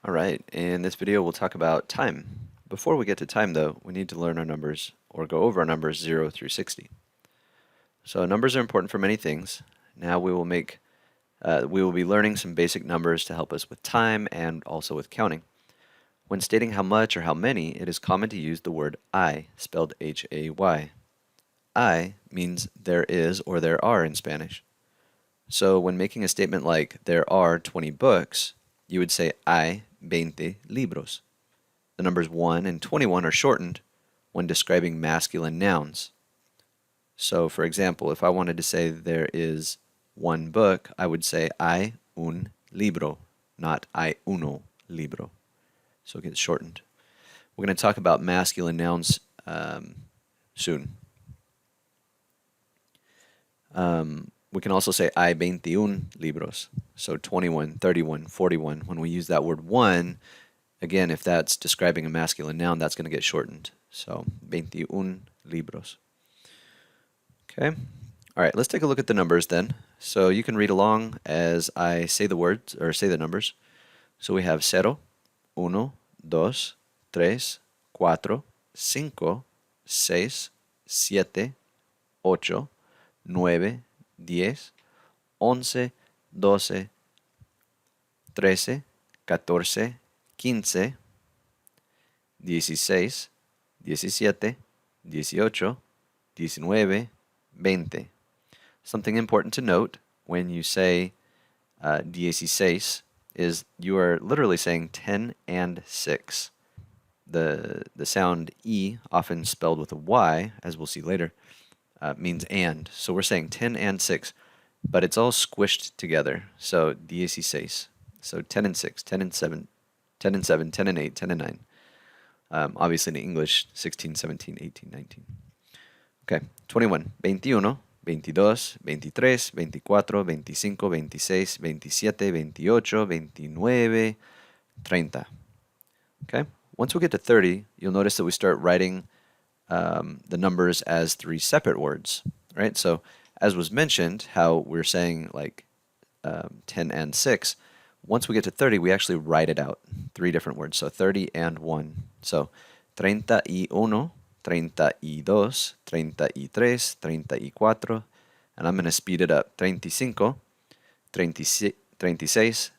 All right, in this video we'll talk about time. Before we get to time though, we need to learn our numbers or go over our numbers 0 through 60. So numbers are important for many things. Now we will be learning some basic numbers to help us with time and also with counting. When stating how much or how many, it is common to use the word I, spelled H-A-Y. I means there is or there are in Spanish. So when making a statement like there are 20 books, you would say hay 20 libros. The numbers 1 and 21 are shortened when describing masculine nouns. So for example, if I wanted to say there is one book, I would say hay un libro, not hay uno libro. So it gets shortened. We're going to talk about masculine nouns soon. We can also say hay 21 libros, so 21, 31, 41. When we use that word one, again, if that's describing a masculine noun, that's going to get shortened. So 21 libros. Okay. All right, let's take a look at the numbers then. So you can read along as I say the words or say the numbers. So we have 0, 1, 2, 3, 4, 5, 6, 7, 8, 9, 10, 11, 12, 13, 14, 15, 16, 17, 18, 19, 20. Something important to note when you say 16 is you are literally saying 10 and 6. The sound E, often spelled with a Y, as we'll see later, means and. So we're saying 10 and 6, but it's all squished together. So 16. So 10 and 6, 10 and 7, 10 and 7, 10 and 8, 10 and 9. Obviously in English, 16, 17, 18, 19. Okay, 21, 21, 22, 23, 24, 25, 26, 27, 28, 29, 30. Okay, once we get to 30, you'll notice that we start writing the numbers as 3 separate words, right? So as was mentioned, how we're saying like 10 and 6, once we get to 30, we actually write it out, 3 different words. So 30 and 1. So 31, 32, 33, 34, and I'm going to speed it up. 35, 36, 37,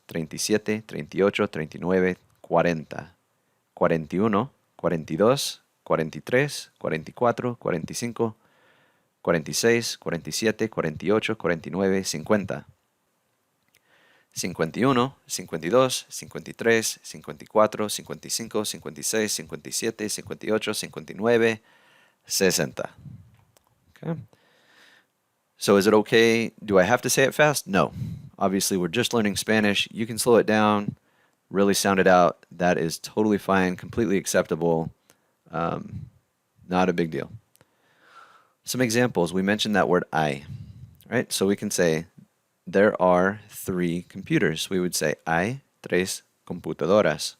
38, 39, 40, 41, 42, 43, 44, 45, 46, 47, 48, 49, 50. 51, 52, 53, 54, 55, 56, 57, 58, 59, 60. Okay. So is it okay? Do I have to say it fast? No. Obviously, we're just learning Spanish. You can slow it down, really sound it out. That is totally fine, completely acceptable. Not a big deal. Some examples. We mentioned that word I, right? So we can say there are 3 computers. We would say hay 3 computadoras.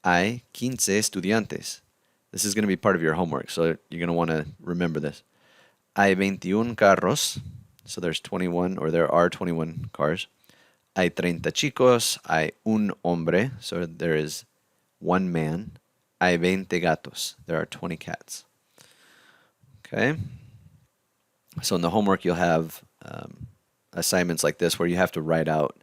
Hay 15 estudiantes. This is going to be part of your homework, so you're going to want to remember this. Hay 21 carros. So there's 21, or there are 21 cars. Hay 30 chicos. Hay un hombre. So there is 1 man. Hay 20 gatos. There are 20 cats. Okay. So in the homework, you'll have assignments like this where you have to write out,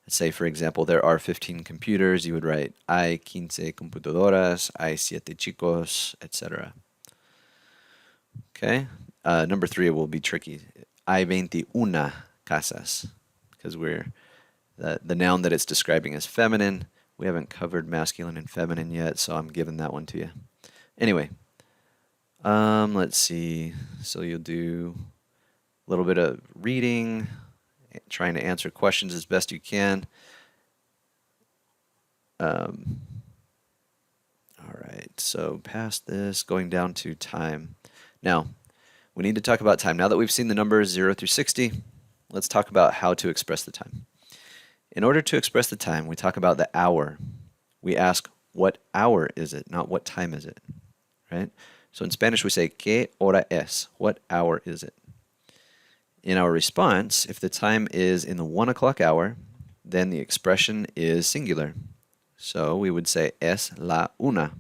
say for example, there are 15 computers, you would write hay 15 computadoras, hay 7 chicos, etc. Okay, number 3 will be tricky. Hay 21 casas, because the noun that it's describing is feminine. We haven't covered masculine and feminine yet, so I'm giving that one to you. Anyway, let's see. So you'll do a little bit of reading, trying to answer questions as best you can. All right, so past this, going down to time. Now, we need to talk about time. Now that we've seen the numbers 0 through 60, let's talk about how to express the time. In order to express the time, we talk about the hour. We ask, what hour is it, not what time is it, right? So in Spanish, we say, ¿Qué hora es? What hour is it? In our response, if the time is in the 1 o'clock hour, then the expression is singular. So we would say es la una.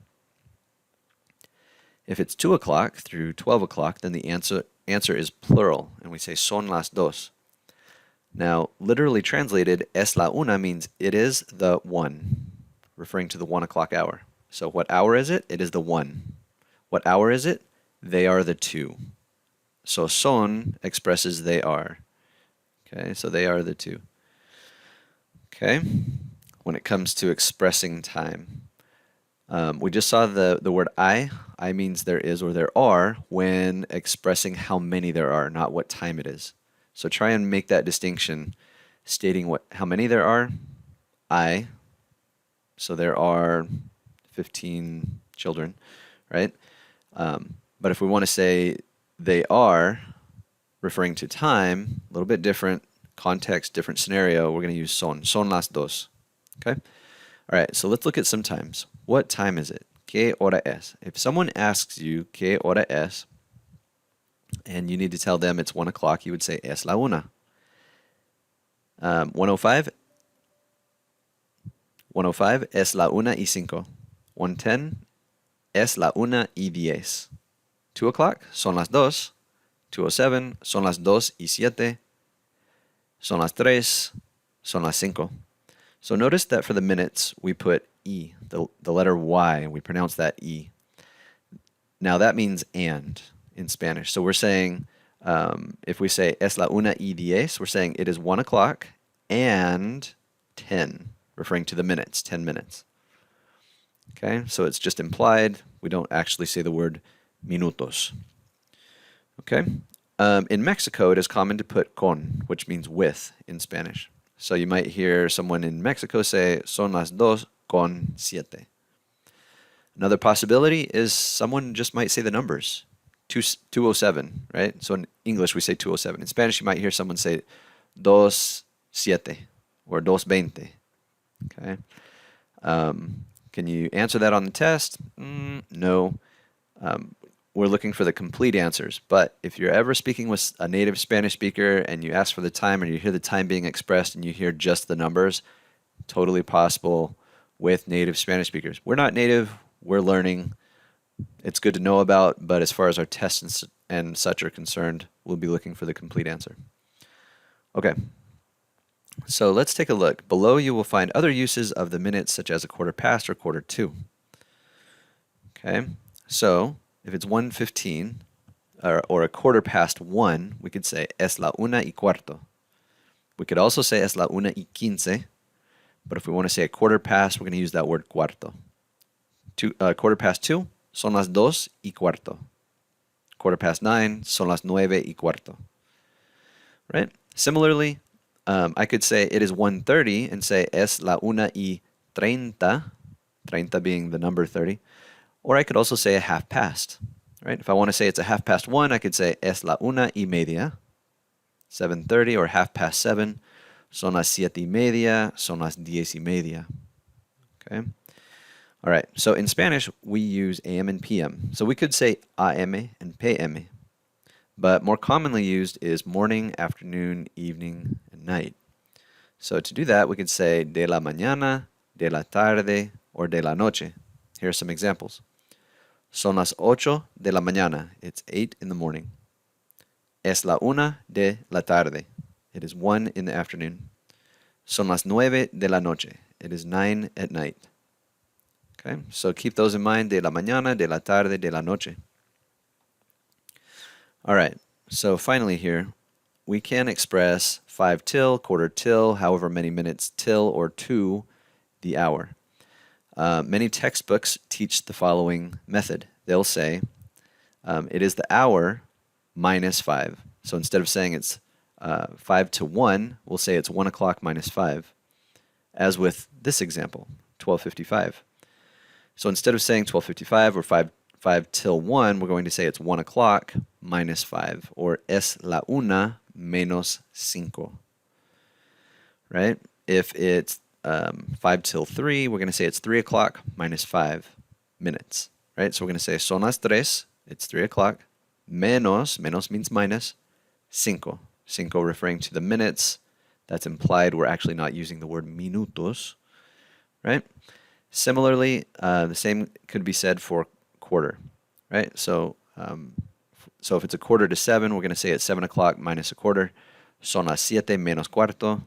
If it's 2 o'clock through 12 o'clock, then the answer is plural, and we say son las dos. Now, literally translated, es la una means it is the 1, referring to the 1 o'clock hour. So what hour is it? It is the 1. What hour is it? They are the 2. So son expresses they are. Okay, so they are the 2. Okay, when it comes to expressing time. We just saw the word I. I means there is or there are when expressing how many there are, not what time it is. So try and make that distinction, stating how many there are. I. So there are 15 children, right? But if we want to say they are, referring to time, a little bit different context, different scenario, we're going to use son. Son las dos. Okay? All right, so let's look at some times. What time is it? ¿Qué hora es? If someone asks you, ¿Qué hora es? And you need to tell them it's 1 o'clock, you would say, es la una. 105, es la una y cinco. 110, es la una y 10. 2 o'clock, son las dos. 2:07, son las dos y siete. Son las tres, son las cinco. So notice that for the minutes, we put E, the letter Y, we pronounce that E. Now that means and in Spanish. So we're saying, if we say es la una y 10, we're saying it is 1 o'clock and 10, referring to the minutes, 10 minutes. Okay, so it's just implied. We don't actually say the word minutos. Okay, in Mexico, it is common to put con, which means with in Spanish. So you might hear someone in Mexico say, son las dos con siete. Another possibility is someone just might say the numbers, 207, right? So in English, we say 207. In Spanish, you might hear someone say dos siete or dos veinte. Okay. Can you answer that on the test? No. We're looking for the complete answers. But if you're ever speaking with a native Spanish speaker and you ask for the time and you hear the time being expressed and you hear just the numbers, totally possible with native Spanish speakers. We're not native, we're learning. It's good to know about, but as far as our tests and such are concerned, we'll be looking for the complete answer. Okay, so let's take a look. Below you will find other uses of the minutes such as a quarter past or quarter to. Okay, so if it's 1:15 or a quarter past 1, we could say es la una y cuarto. We could also say es la una y quince, but if we want to say a quarter past, we're going to use that word cuarto. Quarter past 2, son las dos y cuarto. Quarter past 9, son las nueve y cuarto. Right? Similarly, I could say it is 1:30 and say es la una y treinta, treinta being the number 30. Or I could also say a half past, right? If I want to say it's a half past 1, I could say es la una y media, 7:30, or half past 7, son las siete y media, son las 10:30. Okay? All right, so in Spanish, we use AM and PM. So we could say AM and PM, but more commonly used is morning, afternoon, evening, and night. So to do that, we could say de la mañana, de la tarde, or de la noche. Here are some examples. Son las 8 de la mañana. It's 8 in the morning. Es la una de la tarde. It is 1 in the afternoon. Son las 9 de la noche. It is 9 at night. Okay, so keep those in mind. De la mañana, de la tarde, de la noche. All right, so finally here, we can express 5 till, quarter till, however many minutes till or to the hour. Many textbooks teach the following method. They'll say, it is the hour minus 5. So instead of saying it's 5 to 1, we'll say it's 1 o'clock minus 5, as with this example, 12:55. So instead of saying 12:55 or 5 till 1, we're going to say it's 1 o'clock minus 5, or es la una menos cinco. Right? If it's 5 till 3, we're going to say it's 3 o'clock minus 5 minutes, right? So we're going to say son las tres, it's 3 o'clock, menos means minus, cinco referring to the minutes. That's implied. We're actually not using the word minutos, right? Similarly, the same could be said for quarter, right? So if it's a quarter to 7, we're going to say it's 7 o'clock minus a quarter. Son las 7 menos cuarto.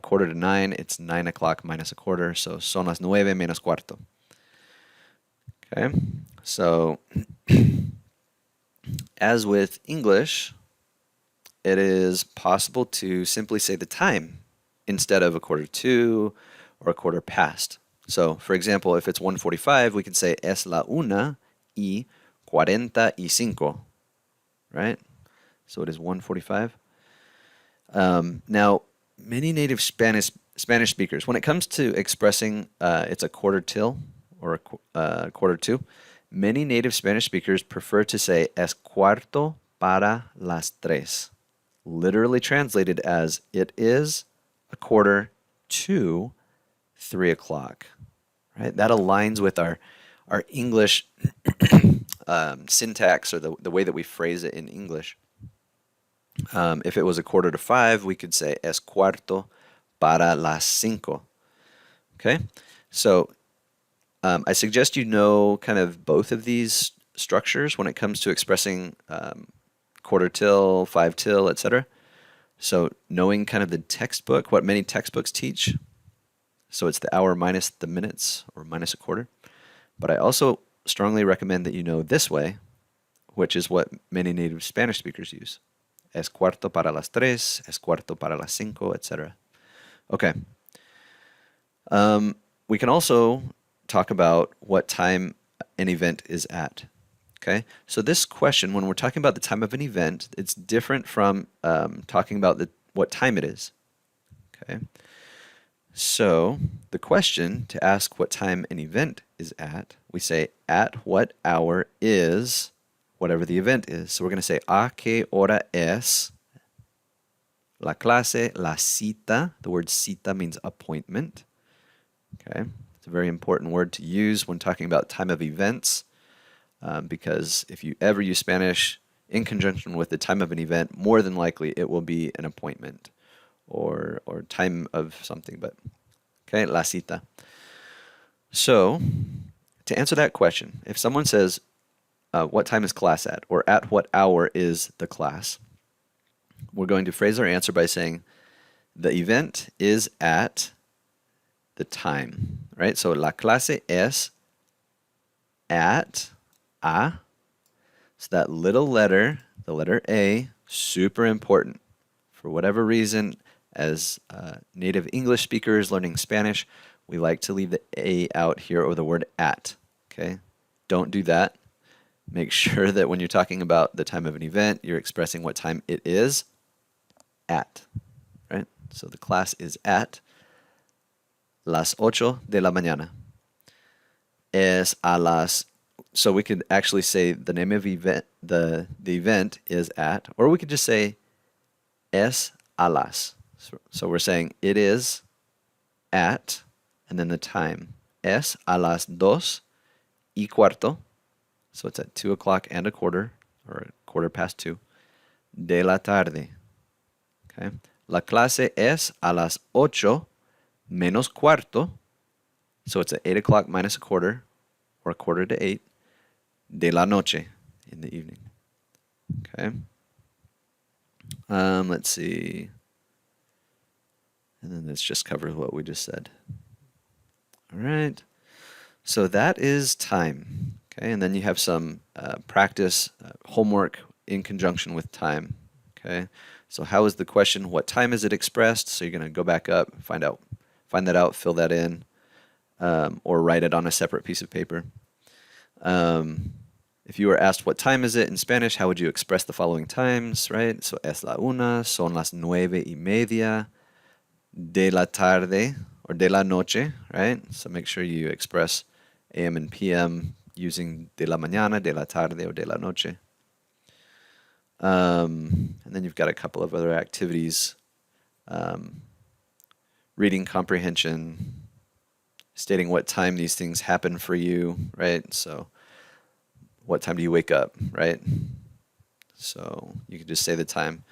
Quarter to 9, it's 9 o'clock minus a quarter. So son las 9 menos cuarto. Okay, so as with English, it is possible to simply say the time instead of a quarter to or a quarter past. So, for example, if it's 1:45, we can say es la 1:45, right? So it is 1:45. Now, many native Spanish speakers, when it comes to expressing it's a quarter till or a quarter to, many native Spanish speakers prefer to say es cuarto para las tres, literally translated as it is a quarter to 3 o'clock. Right? That aligns with our English syntax, or the way that we phrase it in English. If it was a quarter to 5, we could say es cuarto para las 5. Okay, so I suggest you know kind of both of these structures when it comes to expressing quarter till, 5 till, etc. So knowing kind of the textbook, what many textbooks teach. So it's the hour minus the minutes, or minus a quarter. But I also strongly recommend that you know this way, which is what many native Spanish speakers use. Es cuarto para las 3, es cuarto para las 5, etc. Okay. We can also talk about what time an event is at. Okay, so this question, when we're talking about the time of an event, it's different from talking about what time it is. Okay, so the question to ask what time an event is at, we say at what hour is whatever the event is. So we're going to say a qué hora es la clase, la cita. The word cita means appointment. Okay, it's a very important word to use when talking about time of events. Because if you ever use Spanish in conjunction with the time of an event, more than likely it will be an appointment or time of something. But okay, la cita. So to answer that question, if someone says, what time is class at, or at what hour is the class, we're going to phrase our answer by saying the event is at the time, right? So la clase es at a. So that little letter, the letter A, super important. For whatever reason, as native English speakers learning Spanish, we like to leave the A out here, or the word at. Okay? Don't do that. Make sure that when you're talking about the time of an event, you're expressing what time it is at. Right? So the class is at las 8 de la mañana. Es a las. So we could actually say the name of event, the event is at, or we could just say es a las. So we're saying it is at, and then the time. Es a las 2:15. So it's at 2 o'clock and a quarter, or a quarter past 2, de la tarde. Okay. La clase es a las 8 menos cuarto. So it's at 8 o'clock minus a quarter, or a quarter to 8, de la noche, in the evening. Okay. Let's see. And then this just covers what we just said. All right. So that is time. Okay. And then you have some practice homework in conjunction with time. Okay. So how is the question? What time is it expressed? So you're going to go back up, find that out, fill that in, or write it on a separate piece of paper. If you were asked what time is it in Spanish, how would you express the following times, right? So es la 1, son las 9:30 de la tarde, or de la noche, right? So make sure you express AM and PM using de la mañana, de la tarde, or de la noche. And then you've got a couple of other activities. Reading comprehension, stating what time these things happen for you, right? So what time do you wake up, right? So you could just say the time.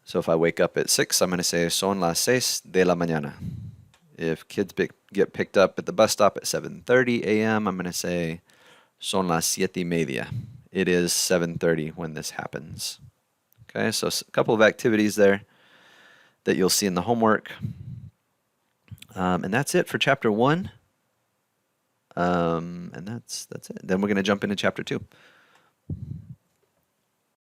So if I wake up at 6, I'm going to say son las 6 de la mañana. If kids get picked up at the bus stop at 7:30 a.m., I'm going to say son las 7:30. It is 7:30 when this happens. Okay, so a couple of activities there that you'll see in the homework. And that's it for chapter 1. And that's it. Then we're going to jump into chapter 2.